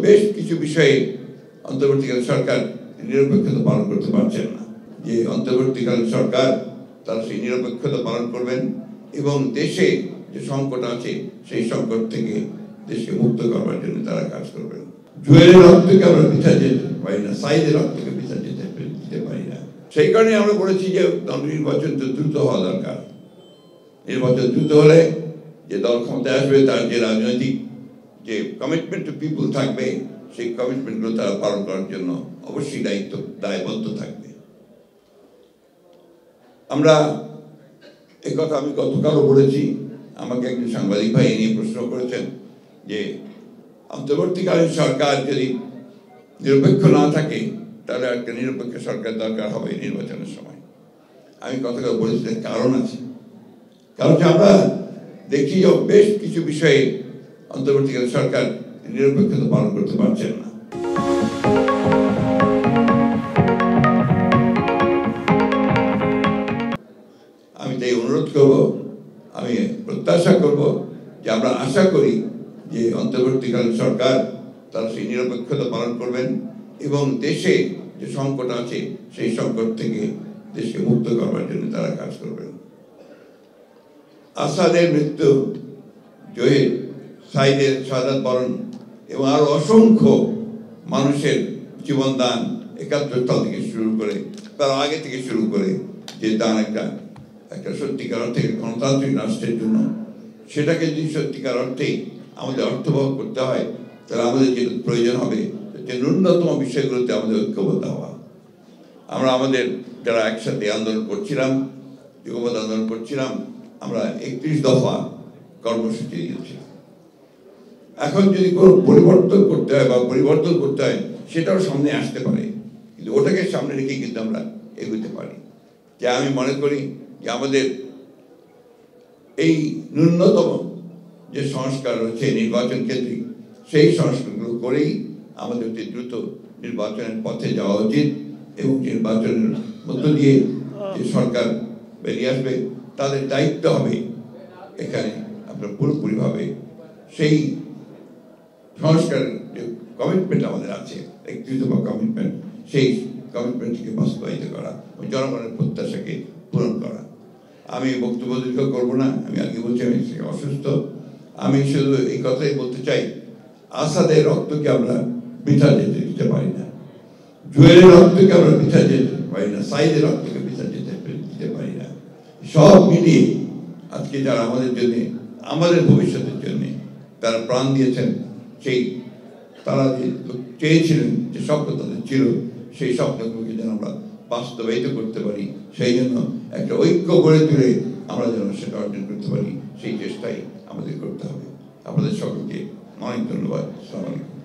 বেশ কিছু বিষয়ে অন্তর্বর্তীকালীন সরকার নিরপেক্ষতা পালন করতে পারছেন না। যে অন্তর্বর্তীকালীন সরকার তারা সেই নিরপেক্ষতা পালন করবেন এবং দেশে যে সংকট আছে সেই সংকট থেকে দেশকে মুক্ত করবার জন্য তারা কাজ করবেন। জুয়েলের রক্তকে আমরা বিচার যেতে পারি না, সাইদের রক্তকে বিচার দিতে পারি না। সেই কারণে আমরা বলেছি যে নির্বাচন দ্রুত হওয়া দরকার। নির্বাচন দ্রুত হলে যে দল ক্ষমতায় আসবে তার যে রাজনৈতিক যে কমিটমেন্ট টু পিপুল থাকবে সেই কমিটমেন্টগুলো তারা পালন করার জন্য অবশ্যই দায়বদ্ধ থাকবে। আমরা এই কথা আমি গতকালও বলেছি, আমাকে একজন সাংবাদিক ভাই নিয়ে প্রশ্ন করেছেন যে অন্তর্বর্তীকালীন সরকার যদি নিরপেক্ষ না থাকে তাহলে একটা নিরপেক্ষ সরকার দরকার হবে নির্বাচনের সময়। আমি গতকাল বলেছি কারণ আছে। কারণ আমরা দেখি যে বেশ কিছু বিষয়ে অন্তর্বর্তীকালীন সরকার নিরপেক্ষতা পালন করতে পারছেন না। আমি তাই অনুরোধ করব, আমি প্রত্যাশা করব যে আমরা আশা করি যে অন্তর্বর্তীকালীন সরকার তারা সেই নিরপেক্ষতা পালন করবেন এবং দেশে যে সংকট আছে সেই সংকট থেকে দেশকে মুক্ত করবার জন্য তারা কাজ করবেন। আসাদের মৃত্যু, জহির সাইদের শাহাদাত বরণ এবং আরো অসংখ্য মানুষের জীবন দান ৭১ সাল থেকে শুরু করে তার আগে থেকে শুরু করে যে দান একটা সত্যিকার অর্থে গণতান্ত্রিক রাষ্ট্রের জন্য, সেটাকে যদি সত্যিকার অর্থেই আমাদের অর্থবহ করতে হয় তাহলে আমাদের যে প্রয়োজন হবে যে ন্যূনতম বিষয়গুলোতে আমাদের ঐক্যবদ্ধ হওয়া। আমরা আমাদের যারা একসাথে আন্দোলন করছিলাম, যুগপৎ আন্দোলন করছিলাম, আমরা ৩১ দফা কর্মসূচি দিয়েছি। এখন যদি কোনো পরিবর্তন করতে হয় বা পরিবর্তন করতে হয় সেটাও সামনে আসতে পারে, কিন্তু ওটাকে সামনে রেখে কিন্তু আমরা এগোতে পারি। যে আমি মনে করি যে আমাদের এই ন্যূনতম যে সংস্কার রয়েছে নির্বাচন কেন্দ্রিক, সেই সংস্কারগুলো করেই আমাদের দ্রুত নির্বাচনের পথে যাওয়া উচিত এবং নির্বাচনের মধ্য দিয়ে যে সরকার বেরিয়ে আসবে তাদের দায়িত্ব হবে এখানে আপনার পুরোপুরিভাবে সেই সংস্কার যে কমিটমেন্ট আমাদের আছে, ৩১ দফা কমিটমেন্ট, সেই কমিটমেন্টকে বাস্তবায়িত করা ও জনগণের প্রত্যাশাকে পূরণ করা। আমি বক্তব্য দীর্ঘ করবো না, আমি আগে বলছি আমি অসুস্থ। আমি শুধু এই কথাই বলতে চাই, আসাদের রক্তকে আমরা বৃথা যেতে দিতে পারি না, জুয়েলের রক্তকে আমরা বৃথা যেতে পারি না, সাইদের রক্তকে বৃথা দিতে পারি না। সব মিলিয়ে আজকে যারা আমাদের জন্য, আমাদের ভবিষ্যতের জন্য তারা প্রাণ দিয়েছেন, সেই তারা যে চেয়েছিলেন যে স্বপ্ন তাদের ছিল, সেই স্বপ্নগুলোকে যেন আমরা বাস্তবায়িত করতে পারি, সেই জন্য একটা ঐক্য গড়ে তুলে আমরা যেন সেটা অর্জন করতে পারি, সেই চেষ্টাই আমাদের করতে হবে। আপনাদের সকলকে অনেক ধন্যবাদ। আসসালামু আলাইকুম।